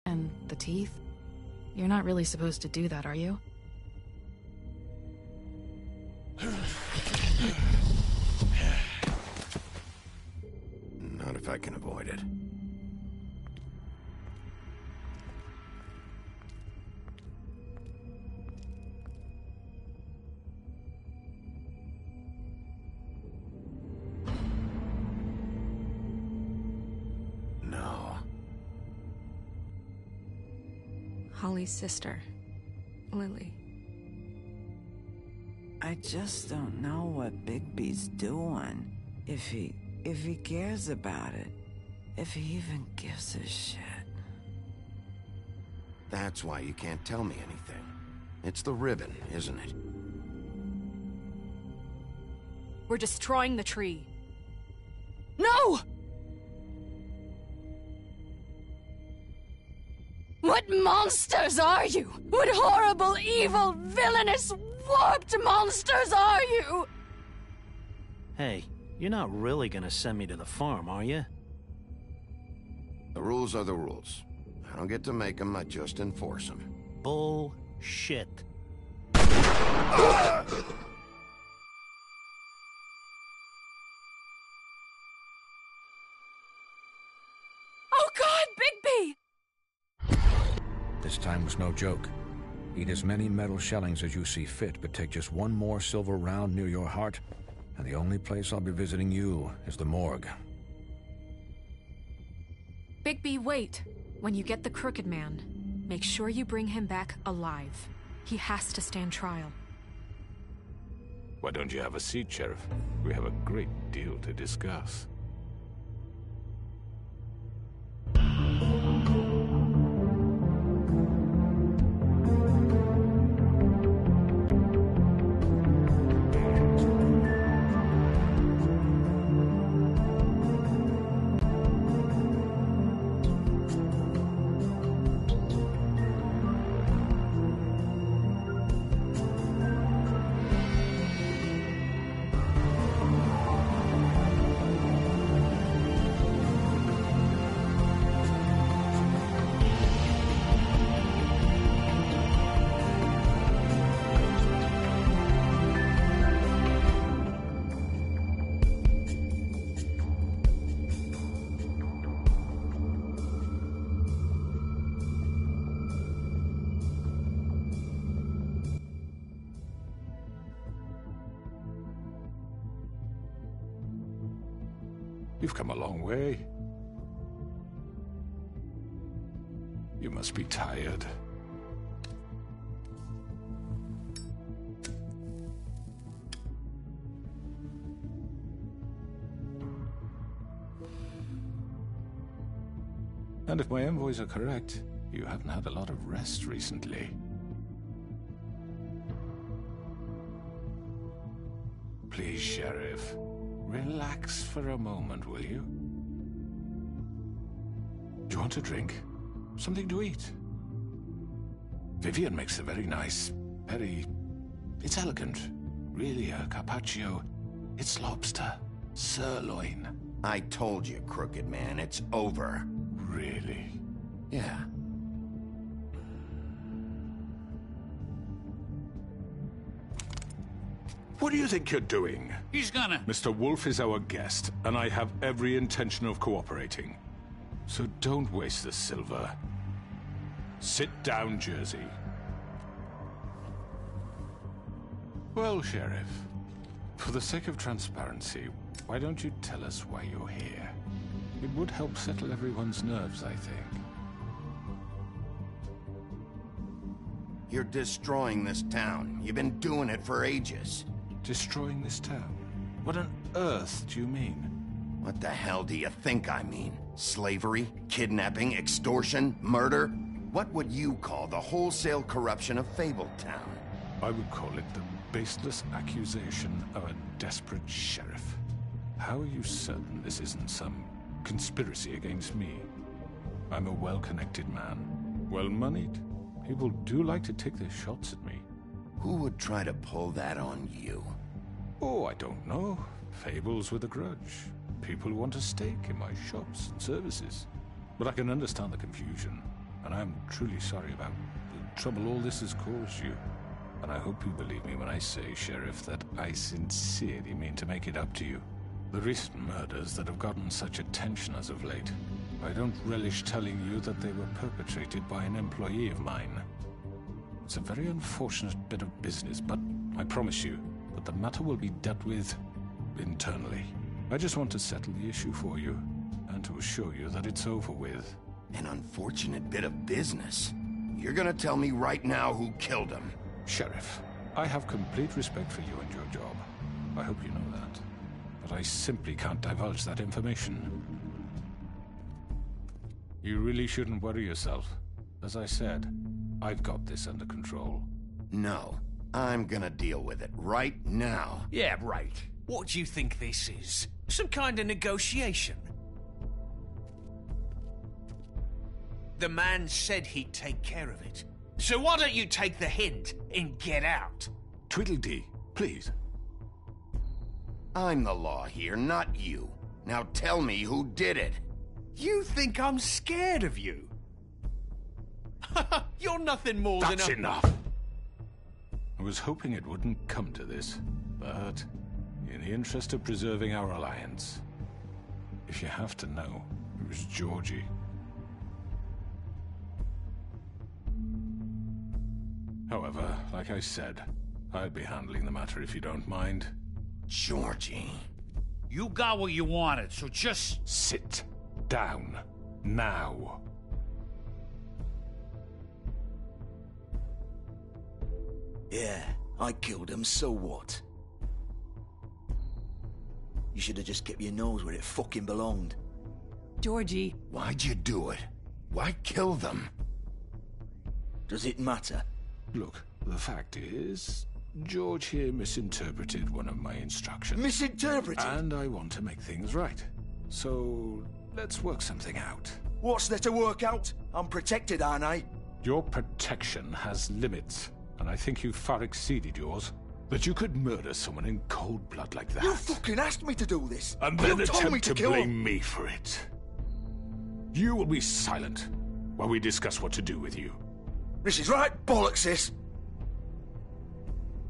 And the teeth? You're not really supposed to do that, are you? Not if I can avoid it. Holly's sister, Lily. I just don't know what Bigby's doing. If he cares about it. If he even gives a shit. That's why you can't tell me anything. It's the ribbon, isn't it? We're destroying the tree. No! What monsters are you? What horrible, evil, villainous, warped monsters are you? Hey, you're not really gonna send me to the farm, are you? The rules are the rules. I don't get to make them, I just enforce them. Bullshit. Oh God, Bigby! This time was no joke. Eat as many metal shellings as you see fit, but take just one more silver round near your heart, and the only place I'll be visiting you is the morgue. Bigby, wait! When you get the Crooked Man, make sure you bring him back alive. He has to stand trial. Why don't you have a seat, Sheriff? We have a great deal to discuss. You've come a long way. You must be tired. And if my envoys are correct, you haven't had a lot of rest recently. Please, Sheriff. Relax for a moment, will you? Do you want a drink? Something to eat? Vivian makes a very nice, it's elegant. Really, a carpaccio. It's lobster. Sirloin. I told you, Crooked Man, it's over. Really? Yeah. What do you think you're doing? He's gonna... Mr. Wolf is our guest, and I have every intention of cooperating. So don't waste the silver. Sit down, Jersey. Well, Sheriff, for the sake of transparency, why don't you tell us why you're here? It would help settle everyone's nerves, I think. You're destroying this town. You've been doing it for ages. Destroying this town? What on earth do you mean? What the hell do you think I mean? Slavery? Kidnapping? Extortion? Murder? What would you call the wholesale corruption of Fabletown? I would call it the baseless accusation of a desperate sheriff. How are you certain this isn't some conspiracy against me? I'm a well-connected man, well-moneyed. People do like to take their shots at me. Who would try to pull that on you? Oh, I don't know. Fables with a grudge. People who want a stake in my shops and services. But I can understand the confusion, and I'm truly sorry about the trouble all this has caused you. And I hope you believe me when I say, Sheriff, that I sincerely mean to make it up to you. The recent murders that have gotten such attention as of late, I don't relish telling you that they were perpetrated by an employee of mine. It's a very unfortunate bit of business, but I promise you that the matter will be dealt with internally. I just want to settle the issue for you, and to assure you that it's over with. An unfortunate bit of business? You're gonna tell me right now who killed him? Sheriff, I have complete respect for you and your job. I hope you know that. But I simply can't divulge that information. You really shouldn't worry yourself. As I said, I've got this under control. No, I'm gonna deal with it right now. Yeah, right. What do you think this is? Some kind of negotiation? The man said he'd take care of it. So why don't you take the hint and get out? Tweedledee, please. I'm the law here, not you. Now tell me who did it. You think I'm scared of you? You're nothing more than a... That's enough! I was hoping it wouldn't come to this, but in the interest of preserving our alliance, if you have to know, it was Georgie. However, like I said, I'd be handling the matter if you don't mind. Georgie. You got what you wanted, so just... Sit down. Now. Yeah, I killed him, so what? You should have just kept your nose where it fucking belonged. Georgie. Why'd you do it? Why kill them? Does it matter? Look, the fact is, George here misinterpreted one of my instructions. Misinterpreted? And I want to make things right. So, let's work something out. What's there to work out? I'm protected, aren't I? Your protection has limits, and I think you've far exceeded yours. That you could murder someone in cold blood like that. You fucking asked me to do this! And then you told me attempt to kill blame him. me for it. You will be silent while we discuss what to do with you. This is right bollocks, this!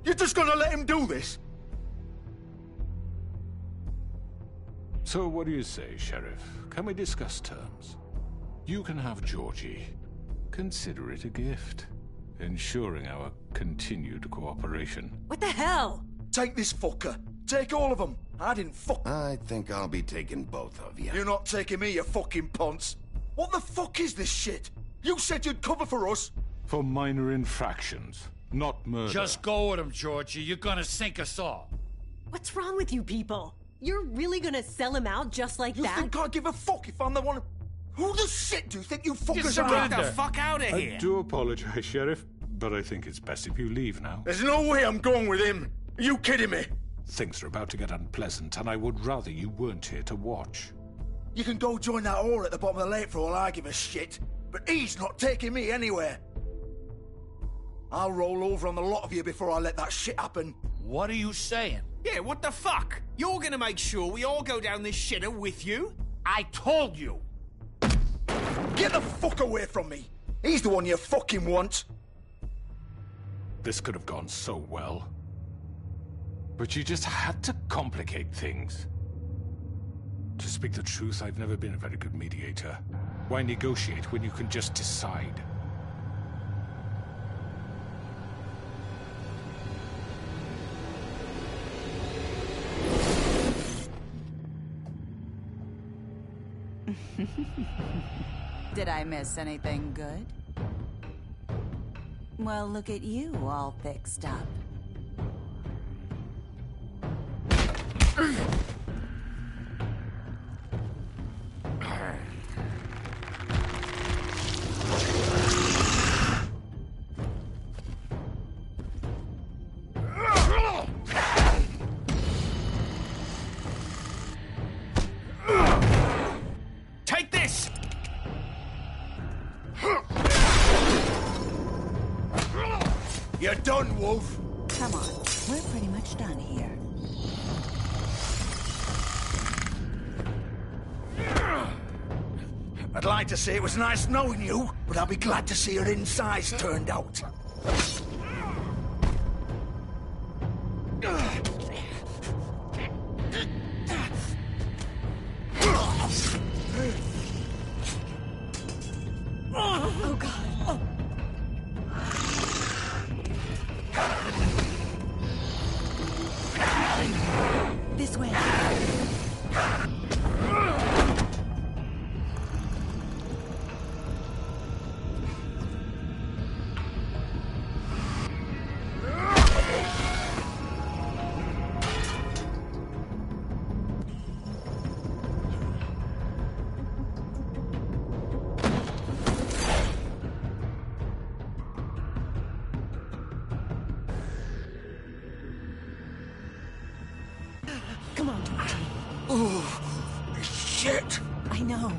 You're just gonna let him do this? So what do you say, Sheriff? Can we discuss terms? You can have Georgie. Consider it a gift, ensuring our continued cooperation. What the hell? Take this fucker. Take all of them. I didn't fuck... I think I'll be taking both of you. You're not taking me, you fucking ponce. What the fuck is this shit? You said you'd cover for us. For minor infractions, not murder. Just go with him, Georgie. You're gonna sink us all. What's wrong with you people? You're really gonna sell him out just like that? You think I give a fuck if I'm the one... Who the shit do you think you fuckers are? Get the fuck out of here! I do apologize, Sheriff, but I think it's best if you leave now. There's no way I'm going with him. Are you kidding me? Things are about to get unpleasant, and I would rather you weren't here to watch. You can go join that whore at the bottom of the lake for all I give a shit. But he's not taking me anywhere. I'll roll over on the lot of you before I let that shit happen. What are you saying? Yeah, what the fuck? You're gonna make sure we all go down this shitter with you? I told you! Get the fuck away from me! He's the one you fucking want! This could have gone so well. But you just had to complicate things. To speak the truth, I've never been a very good mediator. Why negotiate when you can just decide? Did I miss anything good? Well, look at you, all fixed up. Take this! You're done, Wolf! Come on, we're pretty much done here. I'd like to say it was nice knowing you, but I'll be glad to see your insides turned out. Oh, God. Oh. This way. Come on, Georgie. Oh, shit! I know.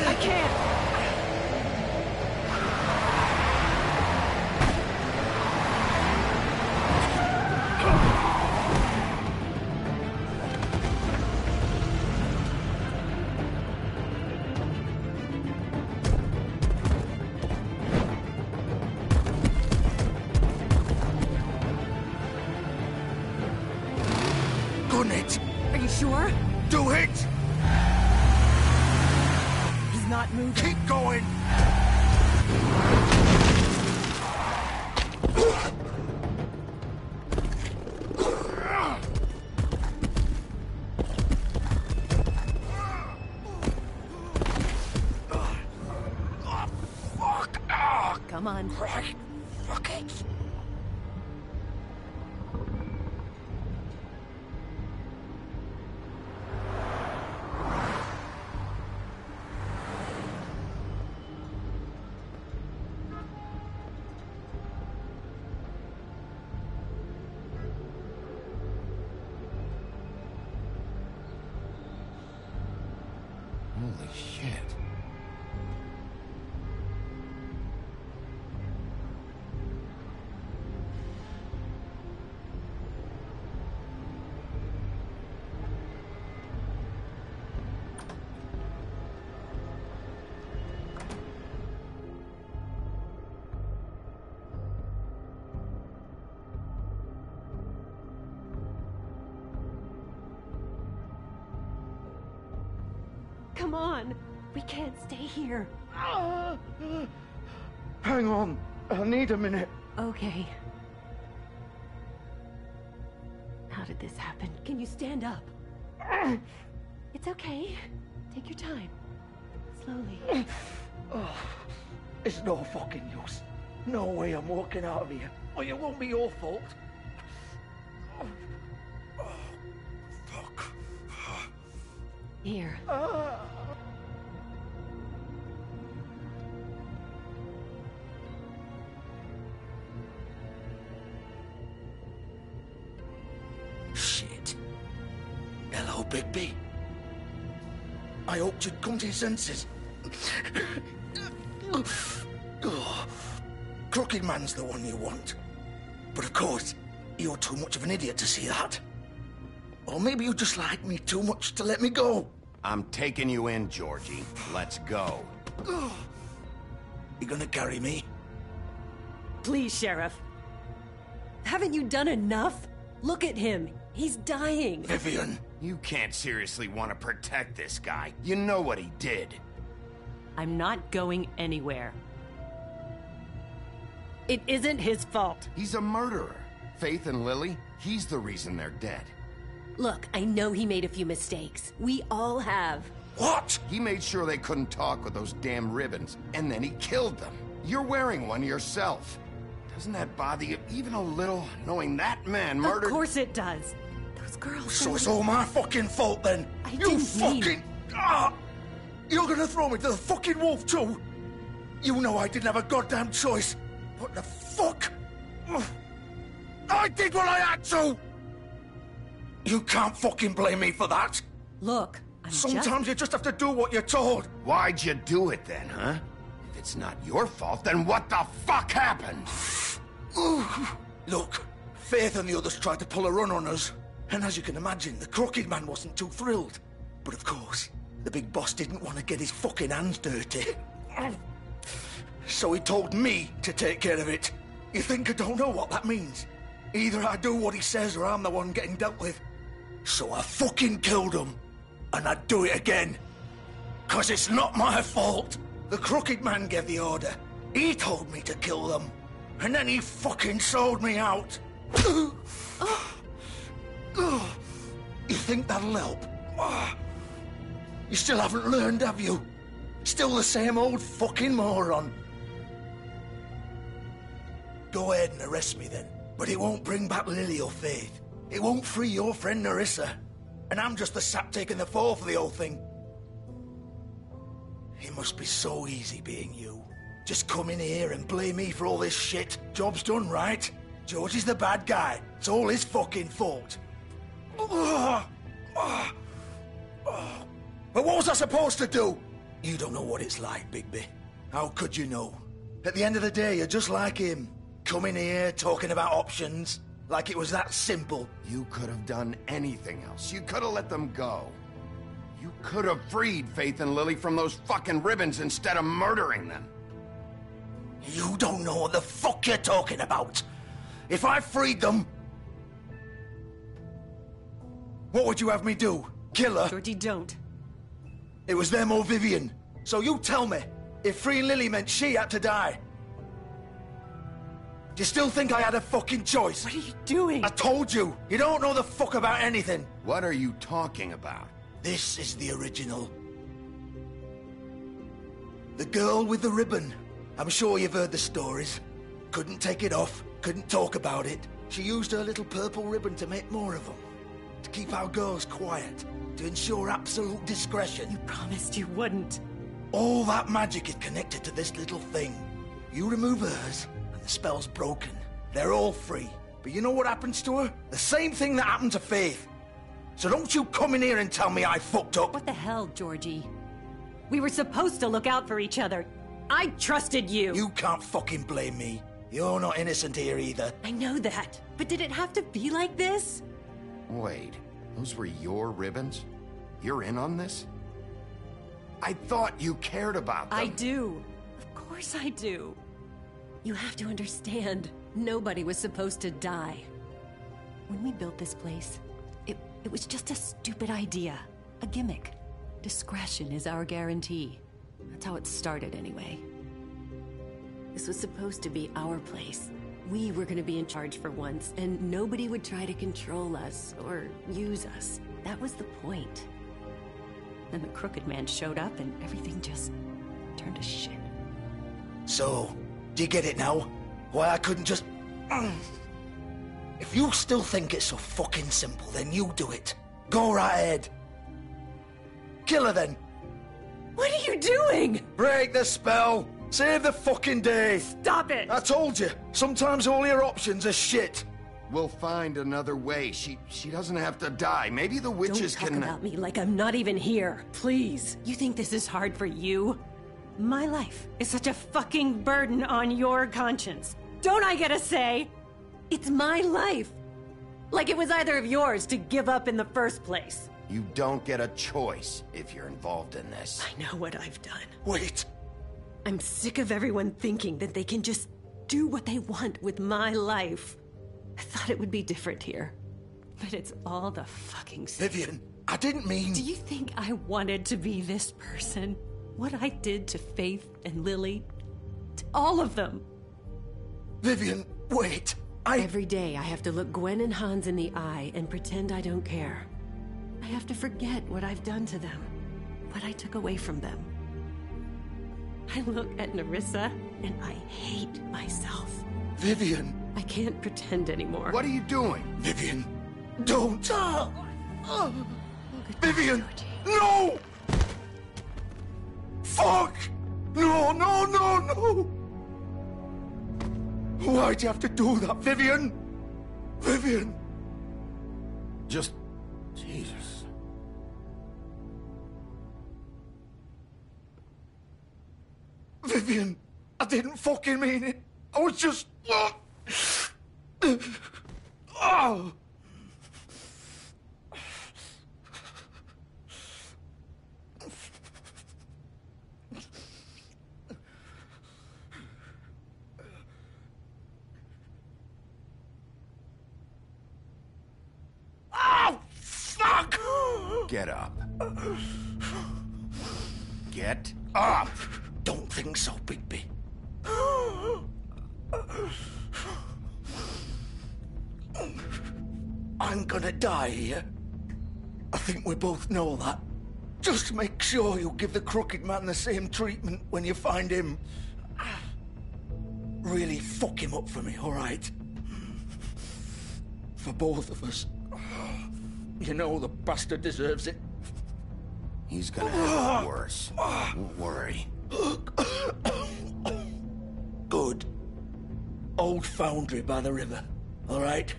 I can't. Gun it! Are you sure? Do it! He's not moving. Keep going! Come on. Right. Fuck it. Holy shit. Come on. We can't stay here. Hang on. I need a minute. Okay. How did this happen? Can you stand up? It's okay. Take your time. Slowly. Oh, it's no fucking use. No way I'm walking out of here. Or it won't be your fault. Fuck. Here. Shit. Hello, Bigby. I hoped you'd come to your senses. Oh, Crooked Man's the one you want. But of course, you're too much of an idiot to see that. Or maybe you just like me too much to let me go. I'm taking you in, Georgie. Let's go. You gonna carry me? Please, Sheriff. Haven't you done enough? Look at him. He's dying. Vivian. You can't seriously want to protect this guy. You know what he did. I'm not going anywhere. It isn't his fault. He's a murderer. Faith and Lily, he's the reason they're dead. Look, I know he made a few mistakes. We all have. What? He made sure they couldn't talk with those damn ribbons, and then he killed them. You're wearing one yourself. Doesn't that bother you even a little, knowing that man murdered... Of course it does. Those girls... So it's all my fucking fault then? I You didn't fucking... mean- You're gonna throw me to the fucking wolf too? You know I didn't have a goddamn choice. What the fuck? I did what I had to! You can't fucking blame me for that. Look, Sometimes you just have to do what you're told. Why'd you do it then, huh? If it's not your fault, then what the fuck happened? Look, Faith and the others tried to pull a run on us. And as you can imagine, the Crooked Man wasn't too thrilled. But of course, the big boss didn't want to get his fucking hands dirty. So he told me to take care of it. You think I don't know what that means? Either I do what he says or I'm the one getting dealt with. So I fucking killed him. And I'd do it again. 'Cause it's not my fault. The Crooked Man gave the order. He told me to kill them. And then he fucking sold me out. You think that'll help? You still haven't learned, have you? Still the same old fucking moron. Go ahead and arrest me then. But it won't bring back Lily or Faith. It won't free your friend Nerissa. And I'm just the sap taking the fall for the whole thing. It must be so easy being you. Just come in here and blame me for all this shit. Job's done, right? George is the bad guy. It's all his fucking fault. But what was I supposed to do? You don't know what it's like, Bigby. How could you know? At the end of the day, you're just like him. Coming here, talking about options, like it was that simple. You could have done anything else. You could have let them go. You could have freed Faith and Lily from those fucking ribbons instead of murdering them. You don't know what the fuck you're talking about. If I freed them... What would you have me do? Kill her? Georgie, don't. It was them or Vivian. So you tell me, if freeing Lily meant she had to die, do you still think I had a fucking choice? What are you doing? I told you, you don't know the fuck about anything. What are you talking about? This is the original. The girl with the ribbon. I'm sure you've heard the stories. Couldn't take it off, couldn't talk about it. She used her little purple ribbon to make more of them. To keep our girls quiet. To ensure absolute discretion. You promised you wouldn't. All that magic is connected to this little thing. You remove hers, and the spell's broken. They're all free. But you know what happens to her? The same thing that happened to Faith. So don't you come in here and tell me I fucked up. What the hell, Georgie? We were supposed to look out for each other. I trusted you. You can't fucking blame me. You're not innocent here either. I know that. But did it have to be like this? Wait, those were your ribbons? You're in on this? I thought you cared about them. I do. Of course I do. You have to understand, nobody was supposed to die. When we built this place, it was just a stupid idea. A gimmick. Discretion is our guarantee. That's how it started anyway. This was supposed to be our place. We were gonna be in charge for once, and nobody would try to control us or use us. That was the point. Then the Crooked Man showed up and everything just turned to shit. So, do you get it now? Why I couldn't just... If you still think it's so fucking simple, then you do it. Go right ahead. Kill her then. What are you doing? Break the spell. Save the fucking day. Stop it. I told you. Sometimes all your options are shit. We'll find another way. She doesn't have to die. Maybe the witches Don't talk can... about me like I'm not even here. Please. You think this is hard for you? My life is such a fucking burden on your conscience. Don't I get a say? It's my life. Like it was either of yours to give up in the first place. You don't get a choice if you're involved in this. I know what I've done. Wait. I'm sick of everyone thinking that they can just do what they want with my life. I thought it would be different here. But it's all the fucking same. Vivian, I didn't mean... Do you think I wanted to be this person? What I did to Faith and Lily? To all of them? Vivian, wait. Every day I have to look Gwen and Hans in the eye and pretend I don't care. I have to forget what I've done to them. What I took away from them. I look at Nerissa and I hate myself. Vivian. I can't pretend anymore. What are you doing? Vivian, don't. Vivian, no! Fuck! No, no, no, no! Why'd you have to do that, Vivian? Vivian! Just... Jesus. Vivian, I didn't fucking mean it. I was just... Oh! Oh, fuck! Get up. Get up! Don't think so, Bigby. I'm gonna die here. I think we both know that. Just make sure you give the Crooked Man the same treatment when you find him. Really fuck him up for me, all right? For both of us. You know the bastard deserves it. He's gonna have it worse. Don't worry. Good. Old foundry by the river, all right?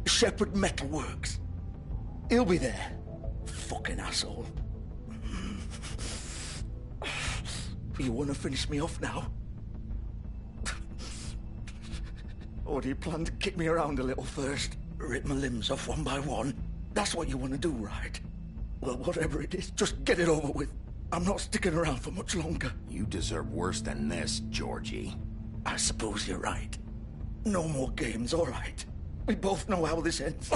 Shepherd Metalworks. He'll be there. Fucking asshole. You want to finish me off now? Or do you plan to kick me around a little first? Rip my limbs off one by one? That's what you want to do, right? Well, whatever it is, just get it over with. I'm not sticking around for much longer. You deserve worse than this, Georgie. I suppose you're right. No more games, all right. We both know how this ends.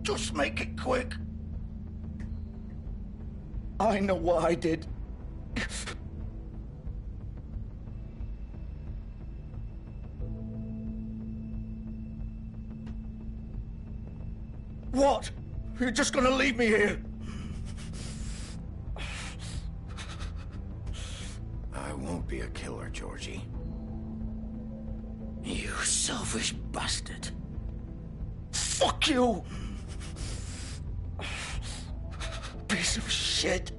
Just make it quick. I know what I did. What? You're just gonna leave me here? I won't be a killer, Georgie. You selfish bastard. Fuck you! Piece of shit.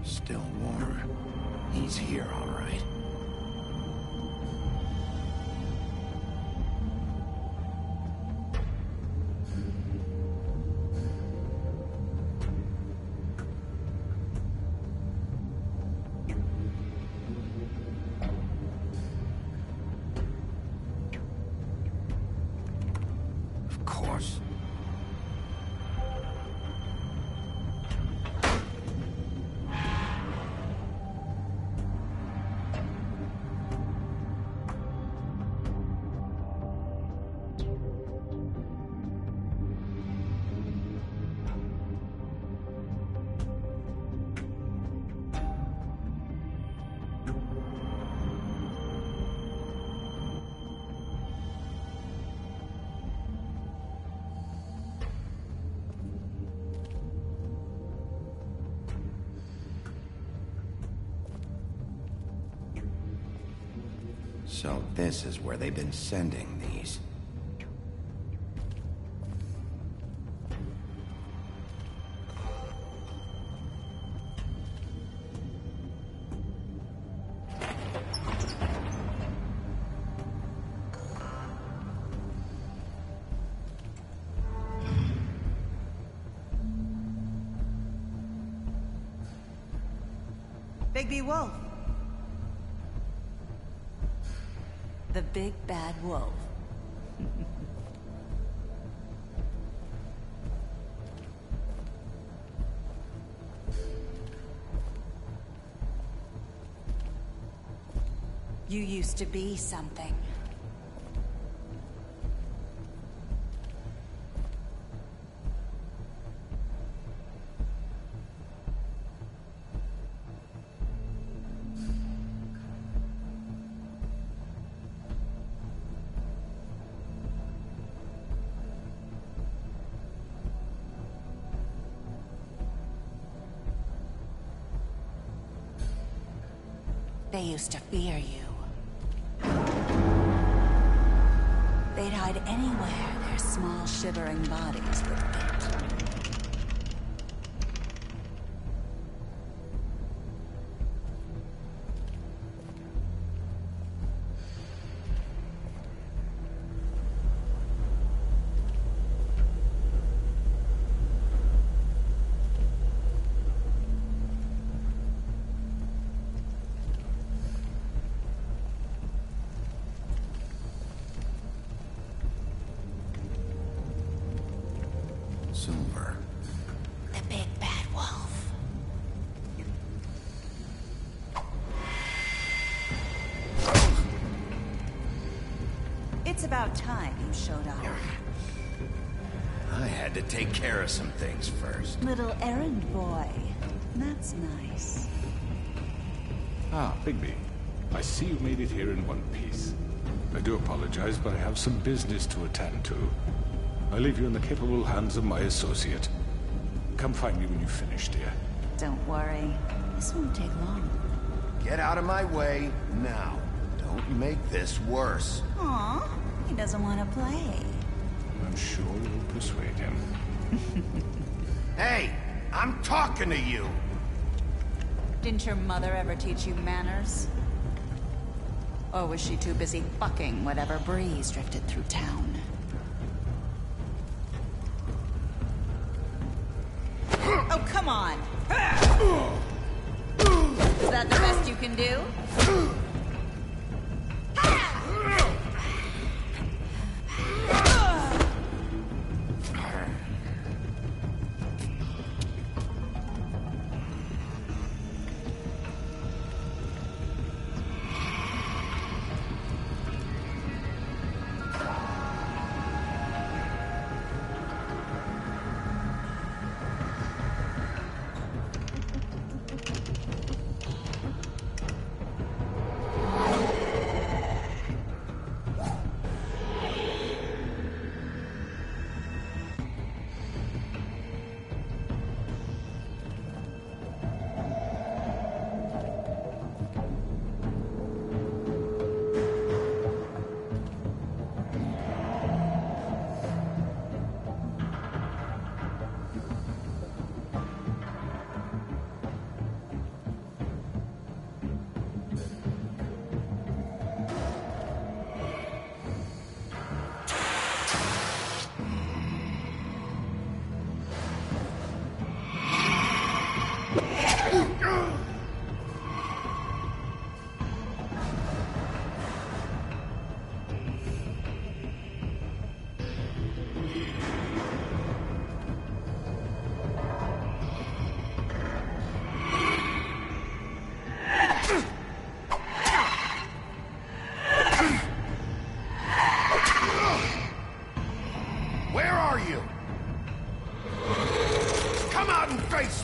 Still warm. He's here, all right. Of course. So this is where they've been sending these. Bigby Wolf. The big bad wolf. You used to be something. They used to fear you. They'd hide anywhere their small, shivering bodies would fit. Silver. The big bad wolf. It's about time you showed up. I had to take care of some things first. Little errand boy. That's nice. Ah, Bigby. I see you made it here in one piece. I do apologize, but I have some business to attend to. I leave you in the capable hands of my associate. Come find me when you've finished, dear. Don't worry. This won't take long. Get out of my way now. Don't make this worse. Aw, he doesn't want to play. I'm sure you'll persuade him. Hey, I'm talking to you! Didn't your mother ever teach you manners? Or was she too busy fucking whatever breeze drifted through town? Oh, come on! Is that the best you can do?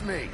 me!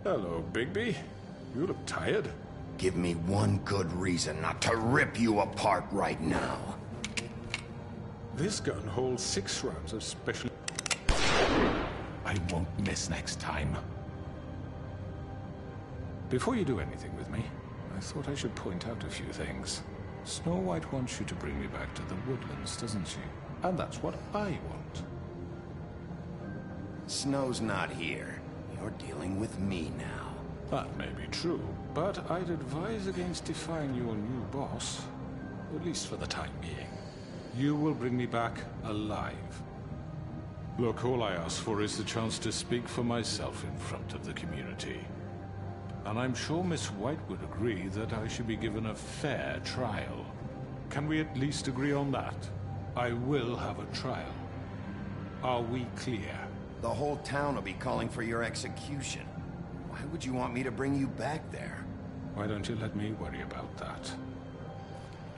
Hello, Bigby. You look tired. Give me one good reason not to rip you apart right now. This gun holds 6 rounds of special... I won't miss next time. Before you do anything with me, I thought I should point out a few things. Snow White wants you to bring me back to the woodlands, doesn't she? And that's what I want. Snow's not here. You're dealing with me now. That may be true, but I'd advise against defying your new boss. At least for the time being. You will bring me back alive. Look, all I ask for is the chance to speak for myself in front of the community. And I'm sure Miss White would agree that I should be given a fair trial. Can we at least agree on that? I will have a trial. Are we clear? The whole town will be calling for your execution. Why would you want me to bring you back there? Why don't you let me worry about that?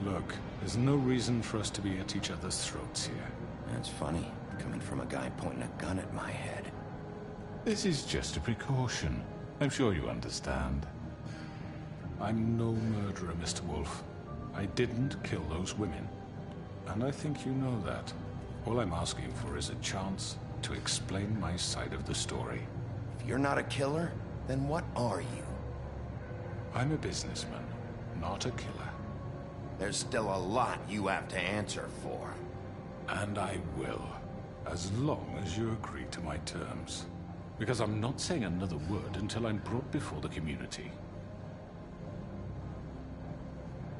Look, there's no reason for us to be at each other's throats here. That's funny, coming from a guy pointing a gun at my head. This is just a precaution. I'm sure you understand. I'm no murderer, Mr. Wolf. I didn't kill those women. And I think you know that. All I'm asking for is a chance to explain my side of the story. If you're not a killer, then what are you? I'm a businessman, not a killer. There's still a lot you have to answer for. And I will, as long as you agree to my terms. Because I'm not saying another word until I'm brought before the community.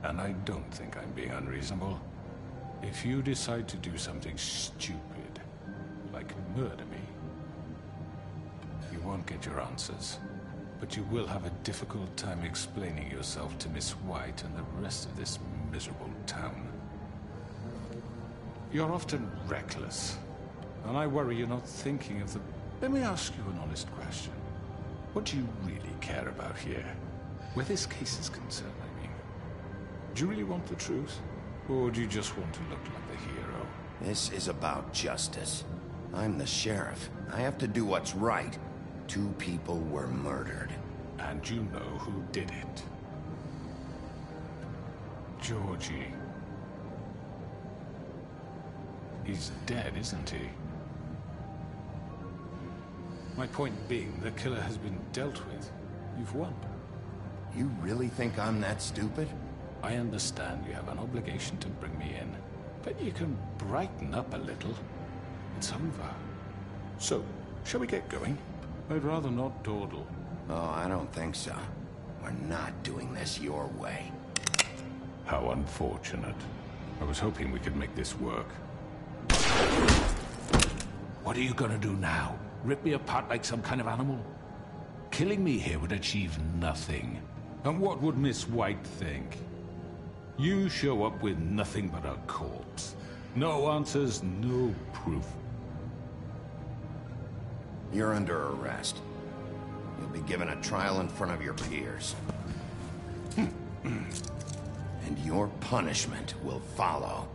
And I don't think I'm being unreasonable. If you decide to do something stupid, like murder me, you won't get your answers. But you will have a difficult time explaining yourself to Miss White and the rest of this miserable town. You're often reckless, and I worry you're not thinking of the... Let me ask you an honest question. What do you really care about here? Where this case is concerned, I mean. Do you really want the truth? Or do you just want to look like the hero? This is about justice. I'm the sheriff. I have to do what's right. 2 people were murdered. And you know who did it. Georgie. He's dead, isn't he? My point being, the killer has been dealt with. You've won. You really think I'm that stupid? I understand you have an obligation to bring me in, but you can brighten up a little. It's over. So, shall we get going? I'd rather not dawdle. Oh, I don't think so. We're not doing this your way. How unfortunate. I was hoping we could make this work. What are you gonna do now? Rip me apart like some kind of animal? Killing me here would achieve nothing. And what would Miss White think? You show up with nothing but a corpse. No answers, no proof. You're under arrest. You'll be given a trial in front of your peers. And your punishment will follow.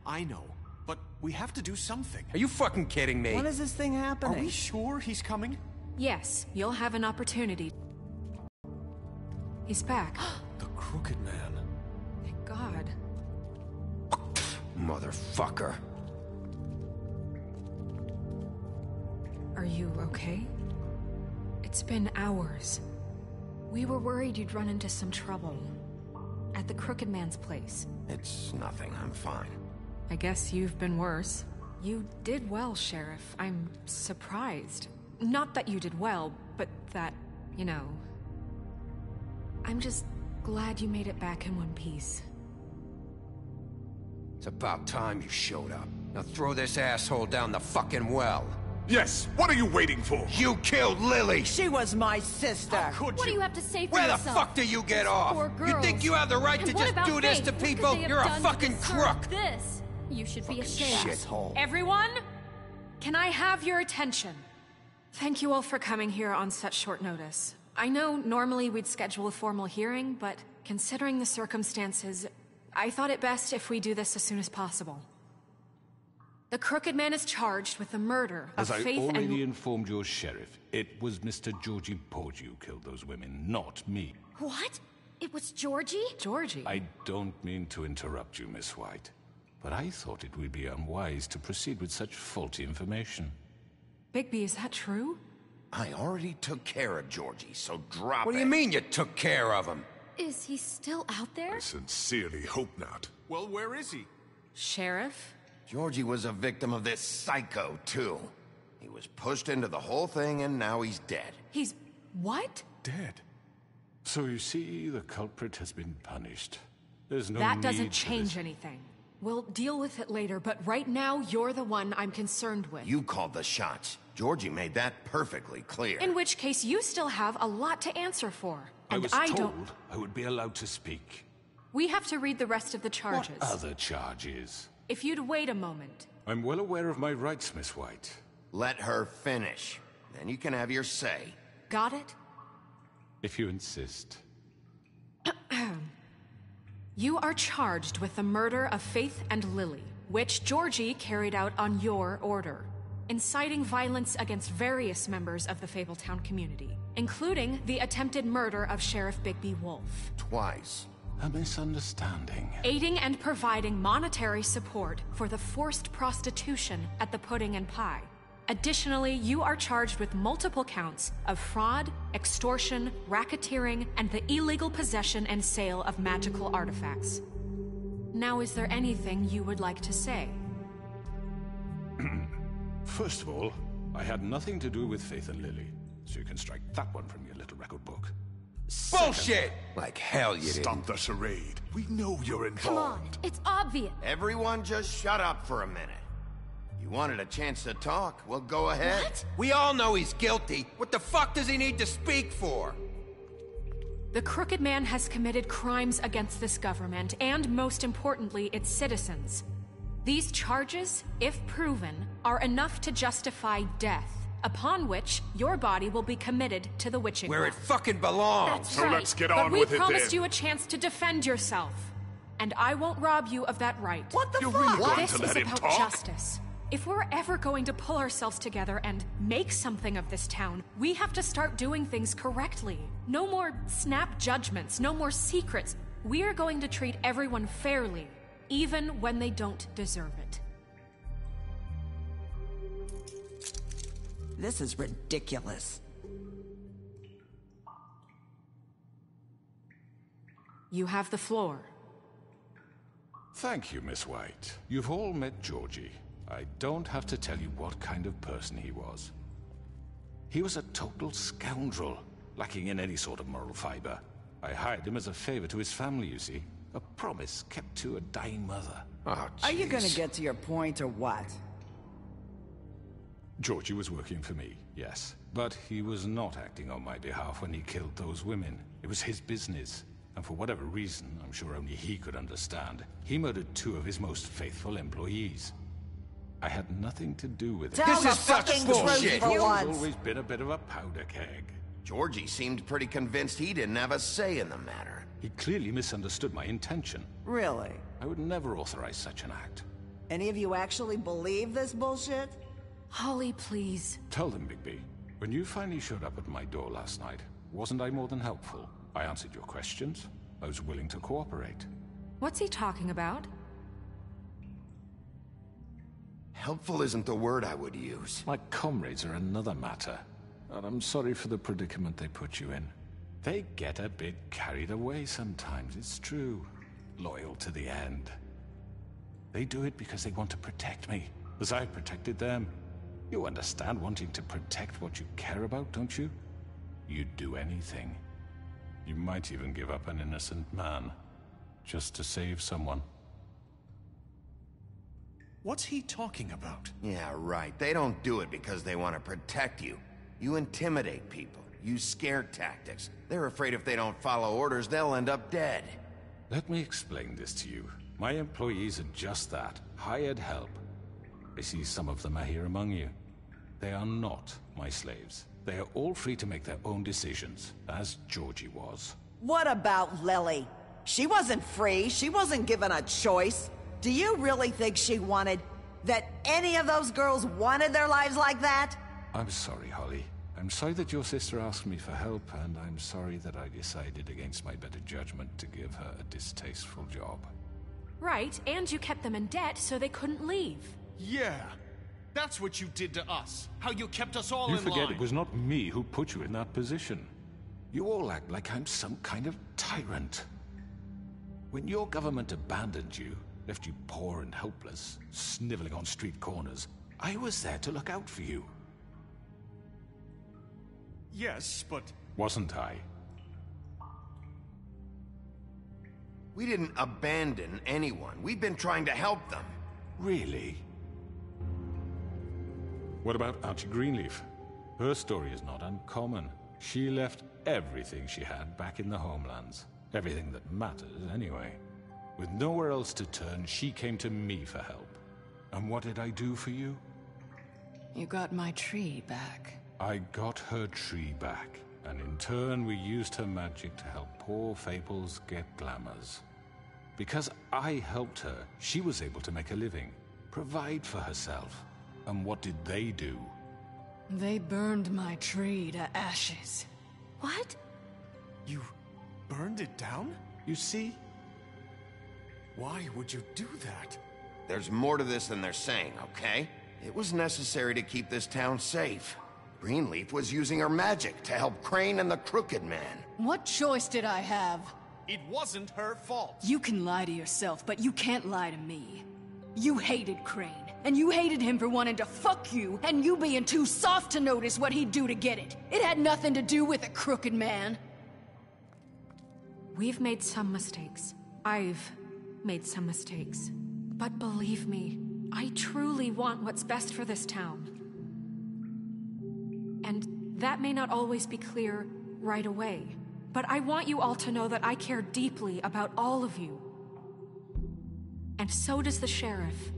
I know. But we have to do something. Are you fucking kidding me? When is this thing happening? Are we sure he's coming? Yes, you'll have an opportunity. He's back. The Crooked Man. Thank God. Motherfucker. Are you okay? It's been hours. We were worried you'd run into some trouble. At the Crooked Man's place. It's nothing, I'm fine. I guess you've been worse. You did well, Sheriff. I'm surprised. Not that you did well, but that, you know... I'm just glad you made it back in one piece. It's about time you showed up. Now throw this asshole down the fucking well. Yes, what are you waiting for? You killed Lily! She was my sister! What do you have to say for Where yourself? the fuck do you get off? You think you have the right to just do this to people? You're a fucking crook! This? You should be ashamed. Shithole. Everyone? Can I have your attention? Thank you all for coming here on such short notice. I know normally we'd schedule a formal hearing, but considering the circumstances, I thought it best if we do this as soon as possible. The Crooked Man is charged with the murder of As Faith I and... already informed your sheriff, it was Mr. Georgie Porgy who killed those women, not me. What? It was Georgie? Georgie? I don't mean to interrupt you, Miss White, but I thought it would be unwise to proceed with such faulty information. Bigby, is that true? I already took care of Georgie, so drop it. What do you mean you took care of him? Is he still out there? I sincerely hope not. Well, where is he? Sheriff? Georgie was a victim of this psycho, too. He was pushed into the whole thing, and now he's dead. He's... what? Dead. So you see, the culprit has been punished. There's no That need doesn't for change this. anything. We'll deal with it later, but right now, you're the one I'm concerned with. You called the shots. Georgie made that perfectly clear. In which case, you still have a lot to answer for. I And was I told don't... I would be allowed to speak. We have to read the rest of the charges. What other charges? If you'd wait a moment. I'm well aware of my rights, Miss White. Let her finish. Then you can have your say. Got it? If you insist. You are charged with the murder of Faith and Lily, which Georgie carried out on your order, inciting violence against various members of the Fabletown community, including the attempted murder of Sheriff Bigby Wolf. Twice. A misunderstanding. Aiding and providing monetary support for the forced prostitution at the Pudding and Pie. Additionally, you are charged with multiple counts of fraud, extortion, racketeering, and the illegal possession and sale of magical artifacts. Now, is there anything you would like to say? First of all, I had nothing to do with Faith and Lily, so you can strike that one from your little record book. Bullshit! Like hell you didn't. Stop the charade. We know you're involved. Come on, it's obvious. Everyone just shut up for a minute. You wanted a chance to talk, well, go ahead. What? We all know he's guilty. What the fuck does he need to speak for? The Crooked Man has committed crimes against this government, and most importantly, its citizens. These charges, if proven, are enough to justify death, upon which your body will be committed to the witching Where well. it fucking belongs. That's So right. let's get but on we with it promised then. you a chance to defend yourself, and I won't rob you of that right. What the You're fuck? really going This to is let him about talk? justice. If we're ever going to pull ourselves together and make something of this town, we have to start doing things correctly. No more snap judgments, no more secrets. We are going to treat everyone fairly, even when they don't deserve it. This is ridiculous. You have the floor. Thank you, Miss White. You've all met Georgie. I don't have to tell you what kind of person he was. He was a total scoundrel, lacking in any sort of moral fiber. I hired him as a favor to his family, you see. A promise kept to a dying mother. Oh, Are you gonna get to your point or what? Georgie was working for me, yes. But he was not acting on my behalf when he killed those women. It was his business. And for whatever reason, I'm sure only he could understand, he murdered 2 of his most faithful employees. I had nothing to do with it. Tell the fucking truth for Georgie's once. always been a bit of a powder keg. Georgie seemed pretty convinced he didn't have a say in the matter. He clearly misunderstood my intention. Really? I would never authorize such an act. Any of you actually believe this bullshit? Holly, please. Tell them, Bigby. When you finally showed up at my door last night, wasn't I more than helpful? I answered your questions. I was willing to cooperate. What's he talking about? Helpful isn't the word I would use. My comrades are another matter. And I'm sorry for the predicament they put you in. They get a bit carried away sometimes, it's true. Loyal to the end. They do it because they want to protect me. as I protected them. You understand wanting to protect what you care about, don't you? You'd do anything. You might even give up an innocent man, just to save someone. What's he talking about? Yeah, right. They don't do it because they want to protect you. You intimidate people, use scare tactics. They're afraid if they don't follow orders, they'll end up dead. Let me explain this to you. My employees are just that, hired help. I see some of them are here among you. They are not my slaves. They are all free to make their own decisions, as Georgie was. What about Lily? She wasn't free. She wasn't given a choice. Do you really think she wanted... that any of those girls wanted their lives like that? I'm sorry, Holly. I'm sorry that your sister asked me for help, and I'm sorry that I decided against my better judgment to give her a distasteful job. Right, and you kept them in debt so they couldn't leave. Yeah, that's what you did to us. How you kept us all in line. You forget it was not me who put you in that position. You all act like I'm some kind of tyrant. When your government abandoned you, left you poor and helpless, sniveling on street corners, I was there to look out for you. Yes, but... Wasn't I? We didn't abandon anyone. We've been trying to help them. Really? What about Archie Greenleaf? Her story is not uncommon. She left everything she had back in the homelands. Everything that matters, anyway. With nowhere else to turn, she came to me for help. And what did I do for you? You got my tree back. I got her tree back, and in turn we used her magic to help poor Fables get glamours. Because I helped her, she was able to make a living, provide for herself. And what did they do? They burned my tree to ashes. What? You burned it down? You see? Why would you do that? There's more to this than they're saying, okay? It was necessary to keep this town safe. Greenleaf was using her magic to help Crane and the Crooked Man. What choice did I have? It wasn't her fault. You can lie to yourself, but you can't lie to me. You hated Crane, and you hated him for wanting to fuck you, and you being too soft to notice what he'd do to get it. It had nothing to do with a Crooked Man. We've made some mistakes. I've made some mistakes. But believe me, I truly want what's best for this town. And that may not always be clear right away, but I want you all to know that I care deeply about all of you. And so does the sheriff.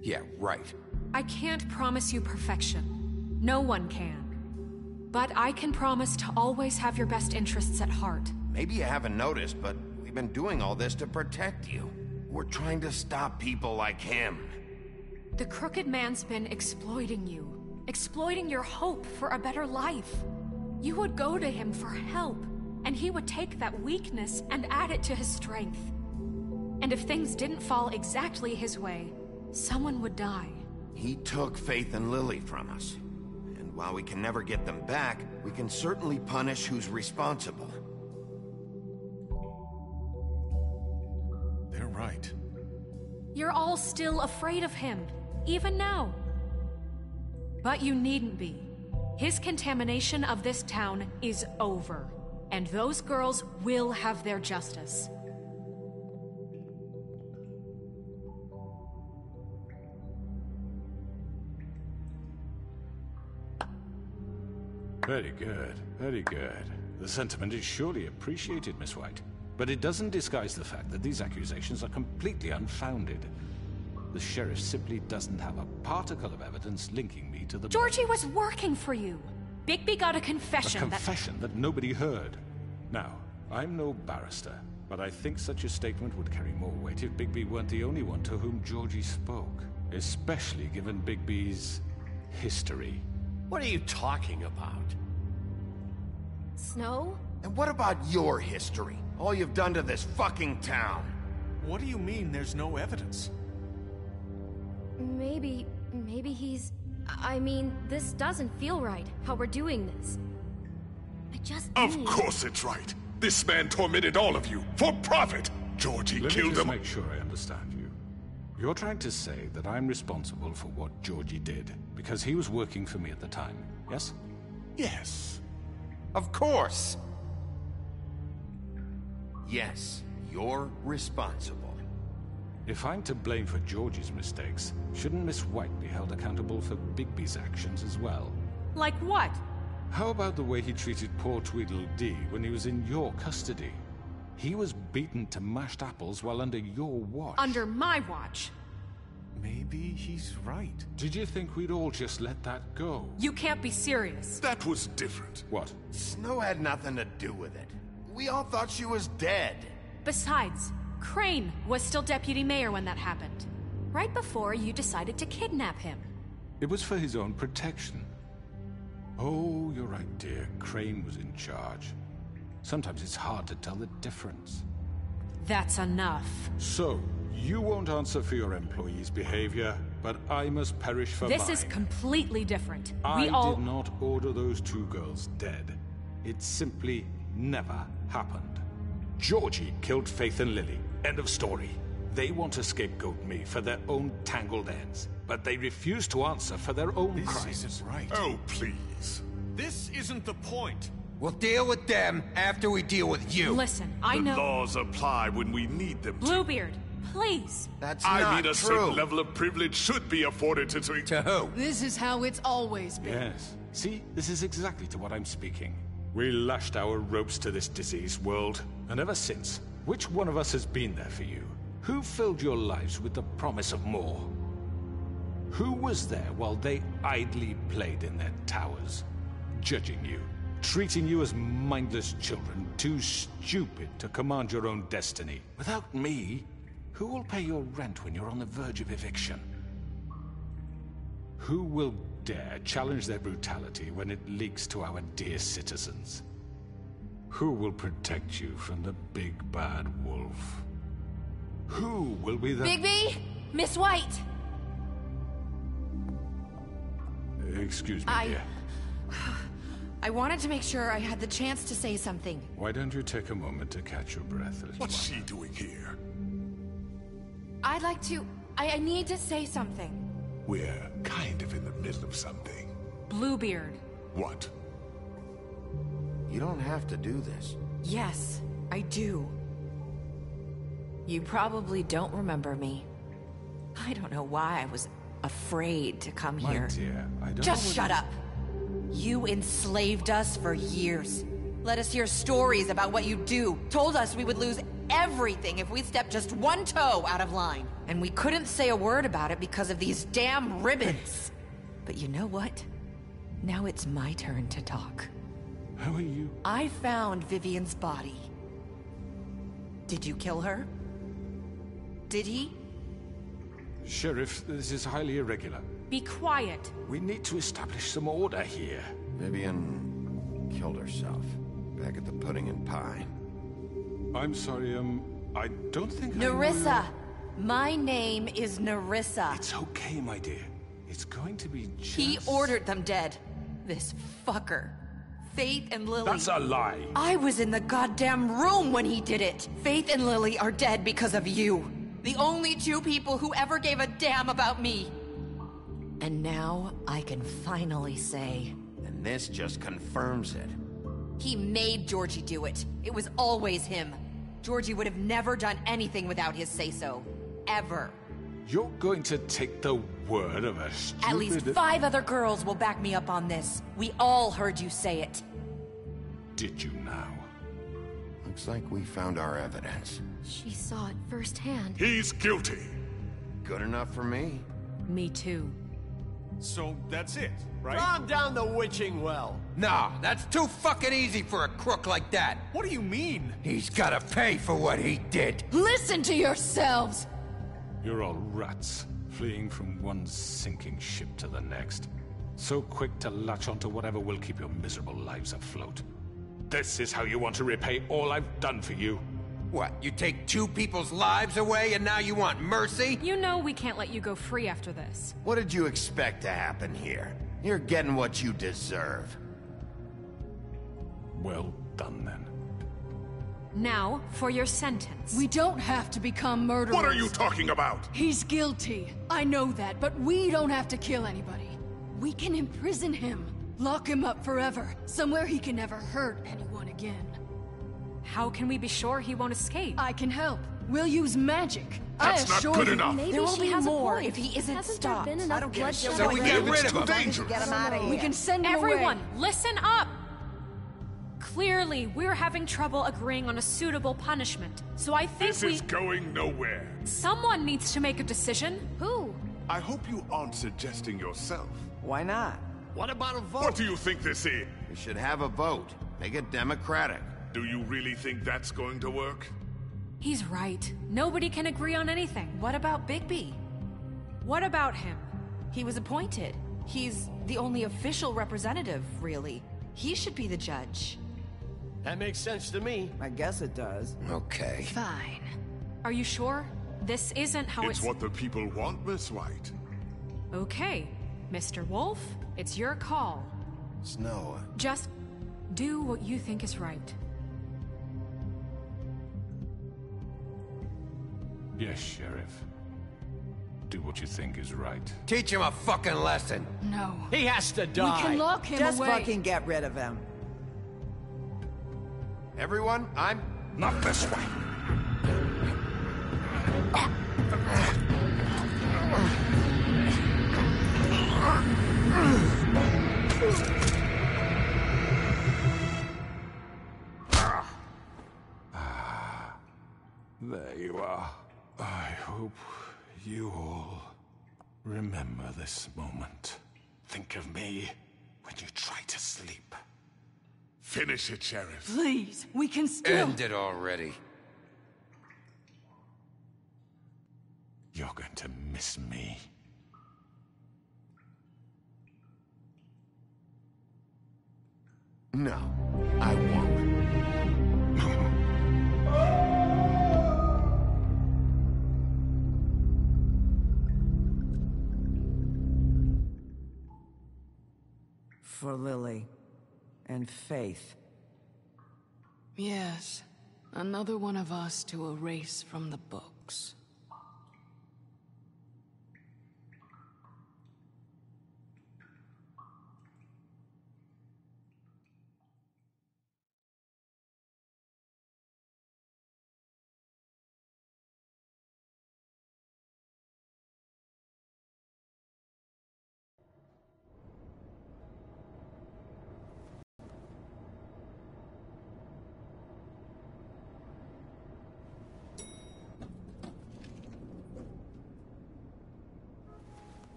Yeah, right. I can't promise you perfection. No one can. But I can promise to always have your best interests at heart. Maybe you haven't noticed, but we've been doing all this to protect you. We're trying to stop people like him. The Crooked Man's been exploiting you. Exploiting your hope for a better life. You would go to him for help, and he would take that weakness and add it to his strength. And if things didn't fall exactly his way, someone would die. He took Faith and Lily from us. And while we can never get them back, we can certainly punish who's responsible. They're right. You're all still afraid of him, even now. But you needn't be. His contamination of this town is over, and those girls will have their justice. Very good, very good. The sentiment is surely appreciated, Miss White. But it doesn't disguise the fact that these accusations are completely unfounded. The sheriff simply doesn't have a particle of evidence linking me to the... Georgie was working for you. Bigby got a confession A confession that nobody heard. Now, I'm no barrister, but I think such a statement would carry more weight if Bigby weren't the only one to whom Georgie spoke. Especially given Bigby's history. What are you talking about? Snow? And what about your history? All you've done to this fucking town. What do you mean there's no evidence? Maybe he's... I mean, this doesn't feel right, how we're doing this. I just Of course it's right. This man tormented all of you, for profit. Georgie killed them. Let me just make sure I understand you. You're trying to say that I'm responsible for what Georgie did, because he was working for me at the time, yes? Yes. Of course! Yes, you're responsible. If I'm to blame for Georgie's mistakes, shouldn't Miss White be held accountable for Bigby's actions as well? Like what? How about the way he treated poor Tweedledee when he was in your custody? He was beaten to mashed apples while under your watch. Under my watch. Maybe he's right. Did you think we'd all just let that go? You can't be serious. That was different. What? Snow had nothing to do with it. We all thought she was dead. Besides, Crane was still deputy mayor when that happened. Right before you decided to kidnap him. It was for his own protection. Oh, you're right, dear. Crane was in charge. Sometimes it's hard to tell the difference. That's enough. So, you won't answer for your employees' behavior, but I must perish for mine. This is completely different. I did not order those two girls dead. It simply never happened. Georgie killed Faith and Lily. End of story. They want to scapegoat me for their own tangled ends, but they refuse to answer for their own crimes. This isn't right. Oh, please. This isn't the point. We'll deal with them after we deal with you. Listen, I know... The laws apply when we need them to. Bluebeard, please. That's I not mean, a true. certain level of privilege should be afforded to... To who? This is how it's always been. Yes. See, this is exactly to what I'm speaking. We lashed our ropes to this diseased world, and ever since, which one of us has been there for you? Who filled your lives with the promise of more? Who was there while they idly played in their towers, judging you, treating you as mindless children, too stupid to command your own destiny? Without me, who will pay your rent when you're on the verge of eviction? Who will dare challenge their brutality when it leaks to our dear citizens? Who will protect you from the big bad wolf? Who will be the... Bigby! Miss White! Excuse me, dear. I wanted to make sure I had the chance to say something. Why don't you take a moment to catch your breath, little What's one? she doing here? I'd like to... I need to say something. We're kind of in the middle of something. Bluebeard. What? You don't have to do this. Yes, I do. You probably don't remember me. I don't know why I was afraid to come My here. dear, I don't Just know shut up. You enslaved us for years. Let us hear stories about what you do. Told us we would lose everything if we stepped just one toe out of line. And we couldn't say a word about it because of these damn ribbons. But you know what? Now it's my turn to talk. How are you? I found Vivian's body. Did you kill her? Did he? Sheriff, this is highly irregular. Be quiet. We need to establish some order here. Vivian killed herself back at the Pudding and Pie. I'm sorry, I don't think Nerissa! My name is Nerissa. It's okay, my dear. It's going to be just... He ordered them dead. This fucker. Faith and Lily. That's a lie. I was in the goddamn room when he did it. Faith and Lily are dead because of you. The only two people who ever gave a damn about me. And now I can finally say... And this just confirms it. He made Georgie do it. It was always him. Georgie would have never done anything without his say-so. Ever. You're going to take the word of a stupid... At least 5 other girls will back me up on this. We all heard you say it. Did you now? Looks like we found our evidence. She saw it firsthand. He's guilty. Good enough for me. Me too. So that's it, right? Calm down the witching well. Nah, that's too fucking easy for a crook like that. What do you mean? He's gotta pay for what he did. Listen to yourselves! You're all rats, fleeing from one sinking ship to the next. So quick to latch onto whatever will keep your miserable lives afloat. This is how you want to repay all I've done for you? What, you take 2 people's lives away and now you want mercy? You know we can't let you go free after this. What did you expect to happen here? You're getting what you deserve. Well done, then. Now, for your sentence. We don't have to become murderers. What are you talking about? He's guilty. I know that, but we don't have to kill anybody. We can imprison him. Lock him up forever. Somewhere he can never hurt anyone again. How can we be sure he won't escape? I can help. We'll use magic. That's not good enough. Maybe there will she be has more a point. if he isn't Hasn't stopped. There been enough bloodshed So we get rid of him. Dangerous. Get him out of here. We can send him Everyone, away. listen up! Clearly, we're having trouble agreeing on a suitable punishment. So I think This is going nowhere. Someone needs to make a decision. Who? I hope you aren't suggesting yourself. Why not? What about a vote? What do you think this is? We should have a vote. Make it democratic. Do you really think that's going to work? He's right. Nobody can agree on anything. What about Bigby? What about him? He was appointed. He's the only official representative, really. He should be the judge. That makes sense to me. I guess it does. Okay. Fine. Are you sure? This isn't how It's what the people want, Miss White. Okay, Mr. Wolf, it's your call. Snow. Just do what you think is right. Yes, Sheriff. Do what you think is right. Teach him a fucking lesson. No. He has to die. We can lock him Just away. fucking get rid of him. Everyone, I'm... Not this way. There you are. I hope you all remember this moment. Think of me when you try to sleep. Finish it, Sheriff. Please, we can still... End it already. You're going to miss me. No, I won't. For Lily and Faith. Yes. Another one of us to erase from the books.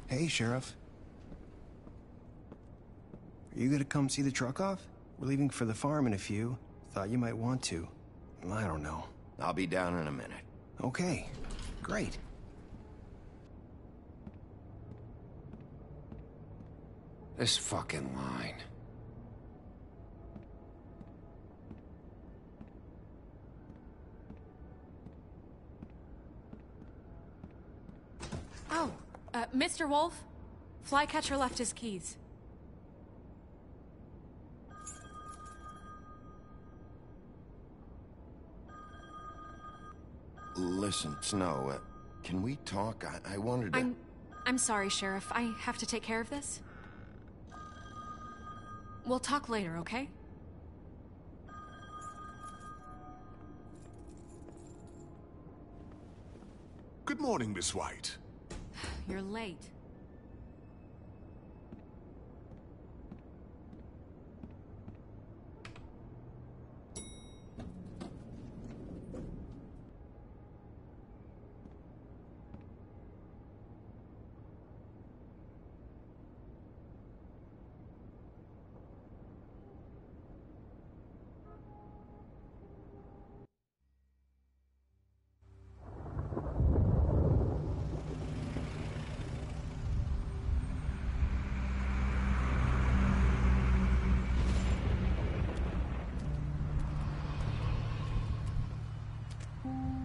Hey, Sheriff. Are you gonna come see the truck off? We're leaving for the farm in a few. Thought you might want to. I don't know. I'll be down in a minute. Okay, great. This fucking line. Oh, Mr. Wolf, Flycatcher left his keys. Listen, Snow, can we talk? I wanted to... I'm sorry, Sheriff. I have to take care of this. We'll talk later, okay? Good morning, Miss White. You're late.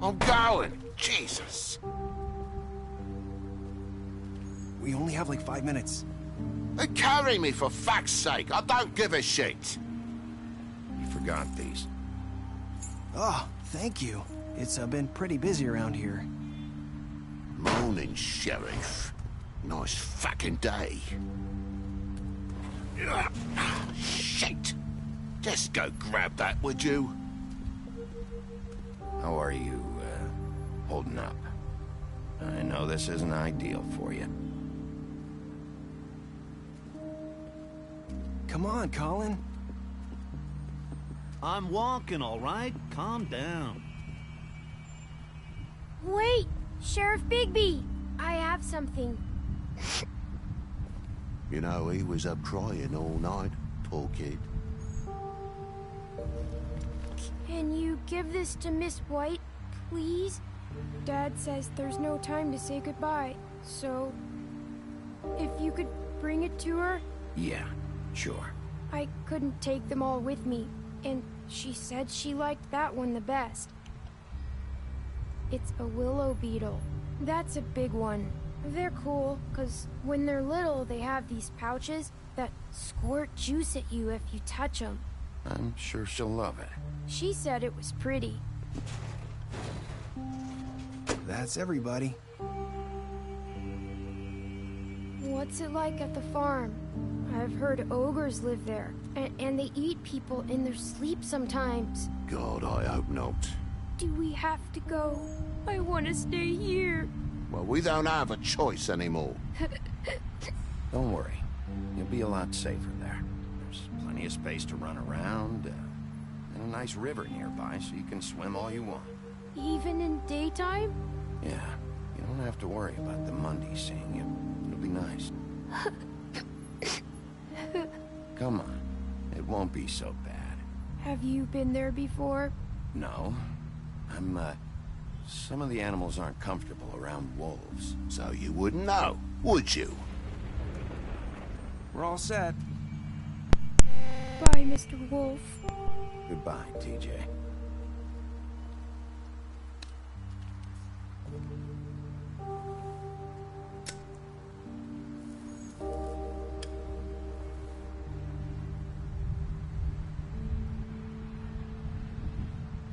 I'm going. Jesus. We only have like 5 minutes. Carry me, for fuck's sake. I don't give a shit. You forgot these. Oh, thank you. It's been pretty busy around here. Morning, Sheriff. Nice fucking day. Shit. Just go grab that, would you? How are you, holding up? I know this isn't ideal for you. Come on, Colin. I'm walking, all right? Calm down. Wait! Sheriff Bigby! I have something. You know, he was up crying all night, poor kid. Can you give this to Miss White, please? Dad says there's no time to say goodbye, so... if you could bring it to her? Yeah, sure. I couldn't take them all with me, and she said she liked that one the best. It's a willow beetle. That's a big one. They're cool, because when they're little, they have these pouches that squirt juice at you if you touch them. I'm sure she'll love it. She said it was pretty. That's everybody. What's it like at the farm? I've heard ogres live there, and they eat people in their sleep sometimes. God, I hope not. Do we have to go? I want to stay here. Well, we don't have a choice anymore. Don't worry. You'll be a lot safer there. There's plenty of space to run around, and a nice river nearby so you can swim all you want. Even in daytime? Yeah, you don't have to worry about the Monday seeing you. It'll be nice. Come on. It won't be so bad. Have you been there before? No. Some of the animals aren't comfortable around wolves, so you wouldn't know, would you? We're all set. Bye, Mr. Wolf. Goodbye, TJ.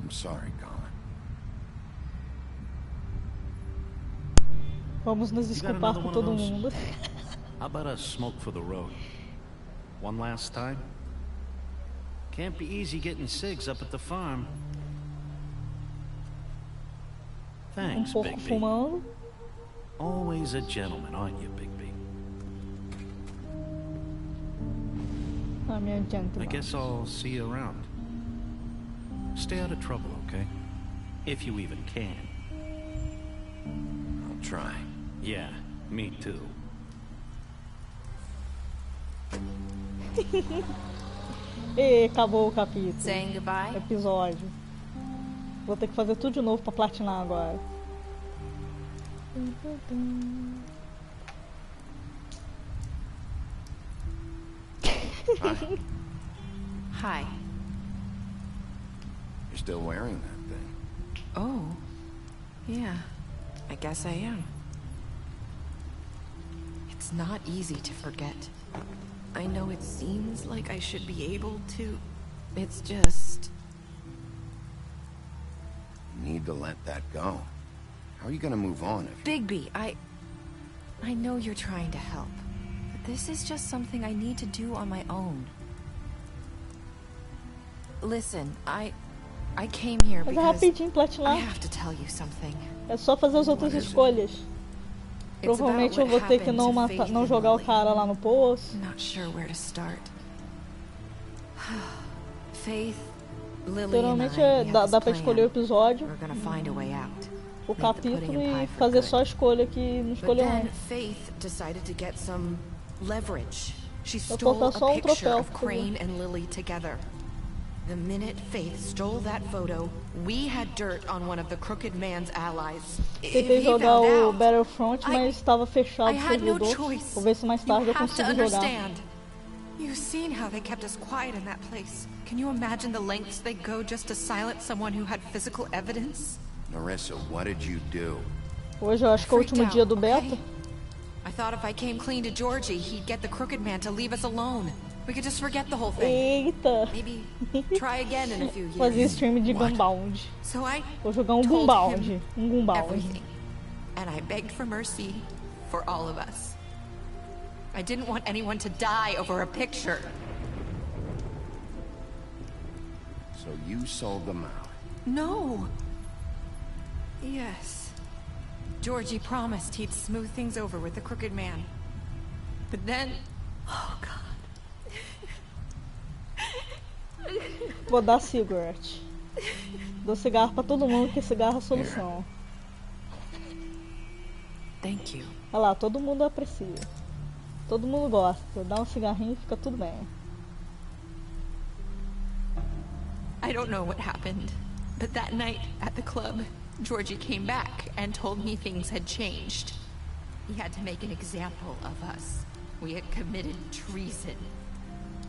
I'm sorry, Colin. Vamos nos desculpar com todo mundo. How about a smoke for the road? One last time? Can't be easy getting cigs up at the farm. Thanks, pouco Bigby. fumando. Always a gentleman, aren't you, Bigby? I'm a gentleman. I guess I'll see you around. Stay out of trouble, okay? If you even can. I'll try. Yeah, me too. E acabou o capítulo. Saying goodbye? Episódio. Vou ter que fazer tudo de novo pra platinar agora. Hi. You're still wearing that thing. Oh. Yeah. I guess I am. It's not easy to forget. I know it seems like I should be able to. It's just... You need to let that go. How are you gonna move on if you... Bigby, I know you're trying to help. But this is just something I need to do on my own. Listen, I came here Mas é because rapidinho platinar. I have to tell you something. É só fazer as outras escolhas. Provavelmente eu vou ter que não matar, não jogar o cara lá no poço. Not sure where to start. Faith, Lily, Literalmente dá pra escolher o episódio, o capítulo e fazer só a escolha que não escolheu antes. Faith decided to get some leverage. She Vai stole faltar só a picture troféu. of Crane and Lily together. The minute Faith stole that photo, we had dirt on one of the crooked man's allies. Tentei jogar o Battlefront, mas estava fechado o servidor. Vou ver se mais tarde eu consigo jogar. You've seen how they kept us quiet in that place. Can you imagine the lengths they go just to silence someone who had physical evidence? Narissa, what did you do? Hoje eu acho que é o último dia do beta. I thought if I came clean to Georgie, he'd get the Crooked Man to leave us alone. We could just forget the whole thing. Eita. Maybe try again in a few years. Fazer stream de Gunbound. So I Vou jogar Gunbound. Gunbound. Everything. And I begged for mercy for all of us. I didn't want anyone to die over a picture. So you sold them out? No. Yes. Georgie promised he'd smooth things over with the Crooked Man. But then... Oh, God. Vou dar cigarette. Dou cigarro pra todo mundo, que cigarro é a solução. Thank you. Olha lá, todo mundo aprecia. Todo mundo gosta. Dá um cigarrinho e fica tudo bem. I don't know what happened, but that night at the club, Georgie came back and told me things had changed. He had to make an example of us. We had committed treason.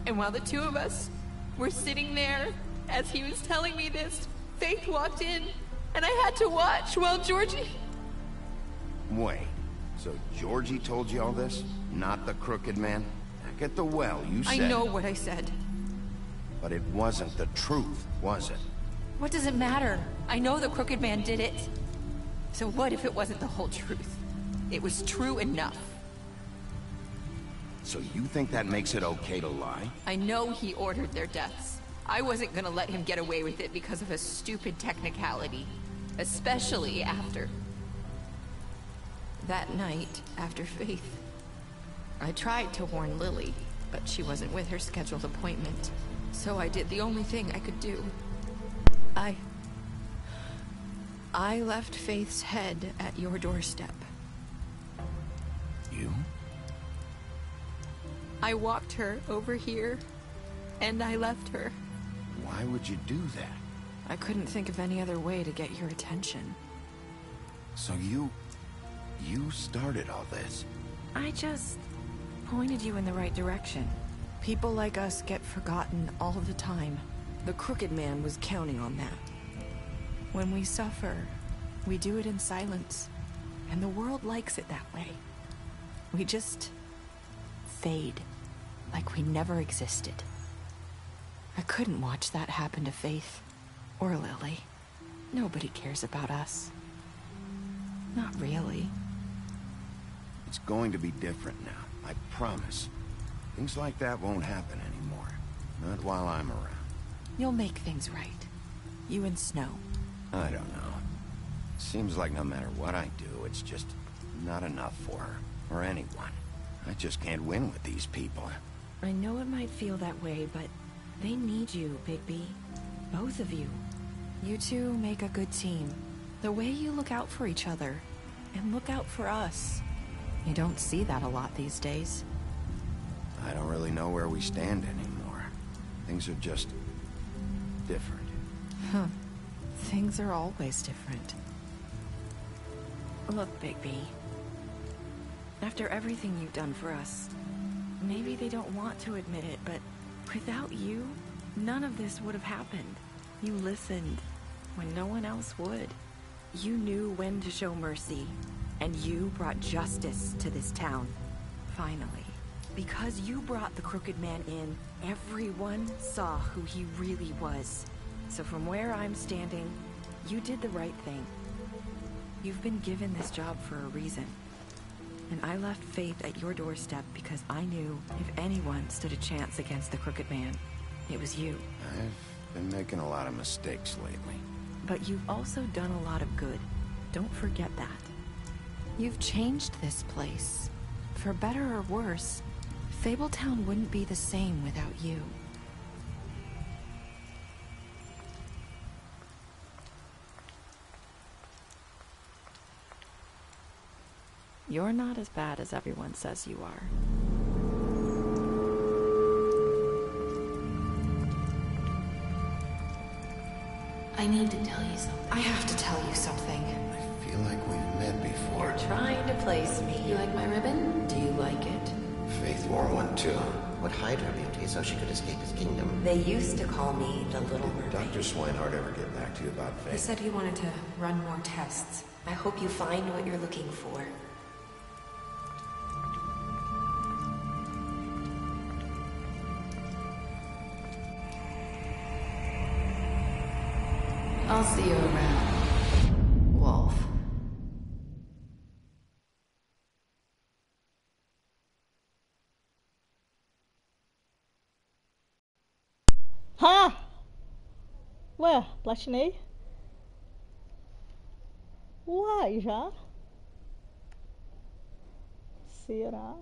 And while the two of us were sitting there, as he was telling me this, Faith walked in, and I had to watch while Georgie... Wait, so Georgie told you all this? Not the Crooked Man? Back at the well, you said... I know what I said. But it wasn't the truth, was it? What does it matter? I know the Crooked Man did it. So what if it wasn't the whole truth? It was true enough. So you think that makes it okay to lie? I know he ordered their deaths. I wasn't gonna let him get away with it because of a stupid technicality. Especially after... that night, after Faith. I tried to warn Lily, but she wasn't with her scheduled appointment. So I did the only thing I could do. I left Faith's head at your doorstep. You? I walked her over here, and I left her. Why would you do that? I couldn't think of any other way to get your attention. So you started all this? I just pointed you in the right direction. People like us get forgotten all the time. The Crooked Man was counting on that. When we suffer, we do it in silence, and the world likes it that way. We just fade, like we never existed. I couldn't watch that happen to Faith, or Lily. Nobody cares about us. Not really. It's going to be different now, I promise. Things like that won't happen anymore. Not while I'm around. You'll make things right. You and Snow. I don't know. Seems like no matter what I do, it's just not enough for her, or anyone. I just can't win with these people. I know it might feel that way, but they need you, Bigby. Both of you. You two make a good team. The way you look out for each other, and look out for us. You don't see that a lot these days. I don't really know where we stand anymore. Things are just... different. Huh. Things are always different. Look, Bigby. After everything you've done for us, maybe they don't want to admit it, but without you, none of this would have happened. You listened when no one else would. You knew when to show mercy, and you brought justice to this town. Finally. Because you brought the Crooked Man in, everyone saw who he really was. So from where I'm standing, you did the right thing. You've been given this job for a reason. And I left Faith at your doorstep because I knew if anyone stood a chance against the Crooked Man, it was you. I've been making a lot of mistakes lately. But you've also done a lot of good. Don't forget that. You've changed this place. For better or worse, Fabletown wouldn't be the same without you. You're not as bad as everyone says you are. I need to tell you something. I have to tell you something. I feel like we've met before. You're trying to place me. You like my ribbon? Do you like it? Faith wore one too. Would hide her beauty so she could escape his kingdom. They used to call me the Little Mermaid. Dr. Swinehart ever get back to you about Faith? He said he wanted to run more tests. I hope you find what you're looking for. I'll see you around, Wolf. Ha! Ué, platinei? Uai, já? Será?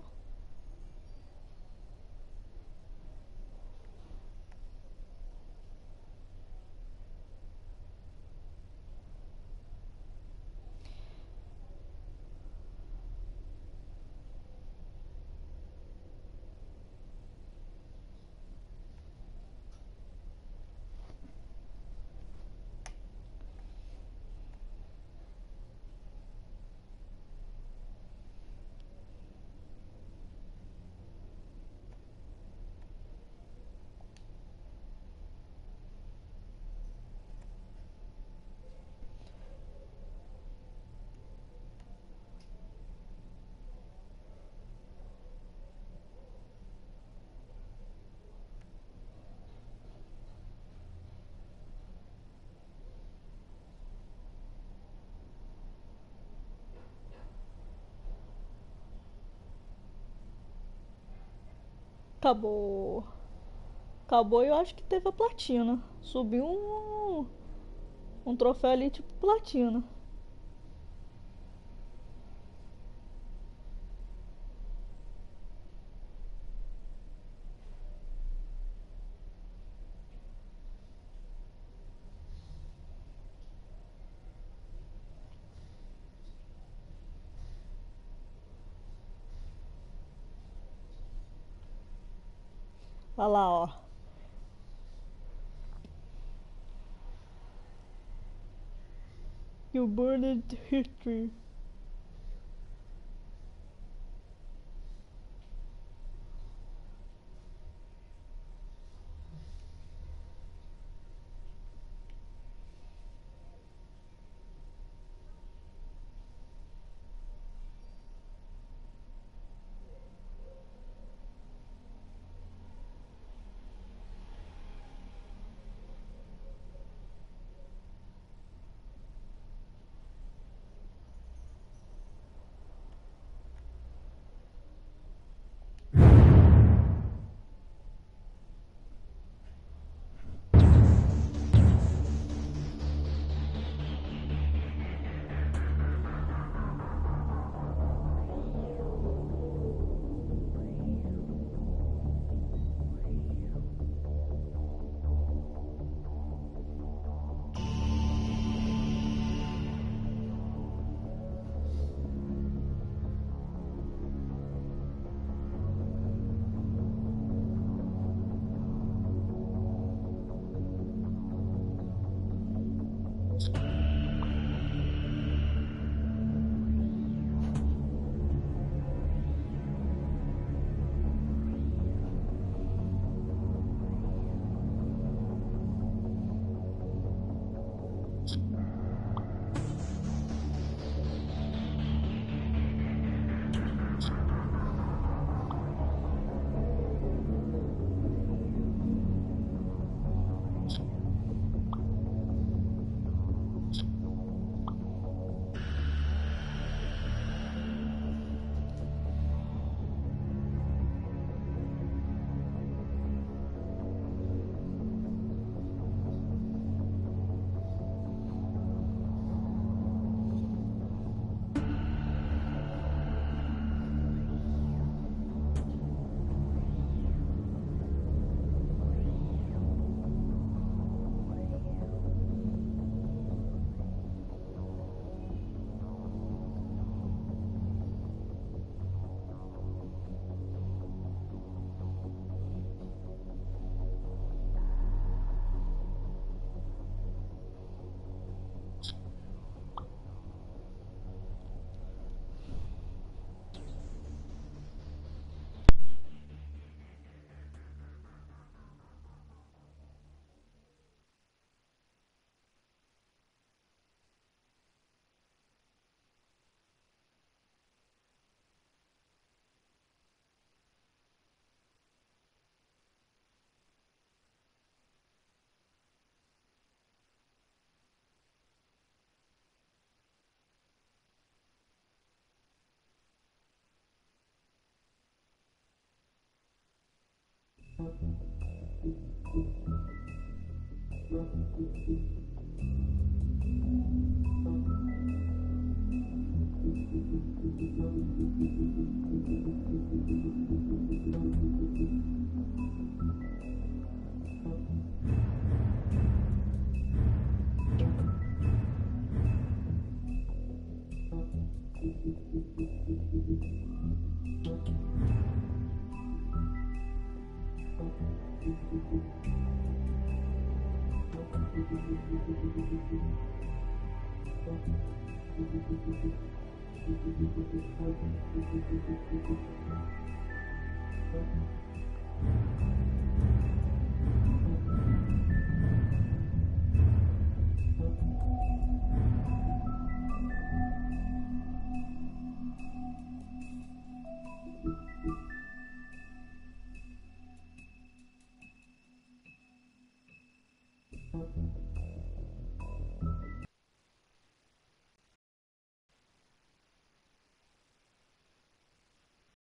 Acabou. Acabou e eu acho que teve a platina. Subiu um troféu ali tipo platina. Olha lá, ó. You burned history.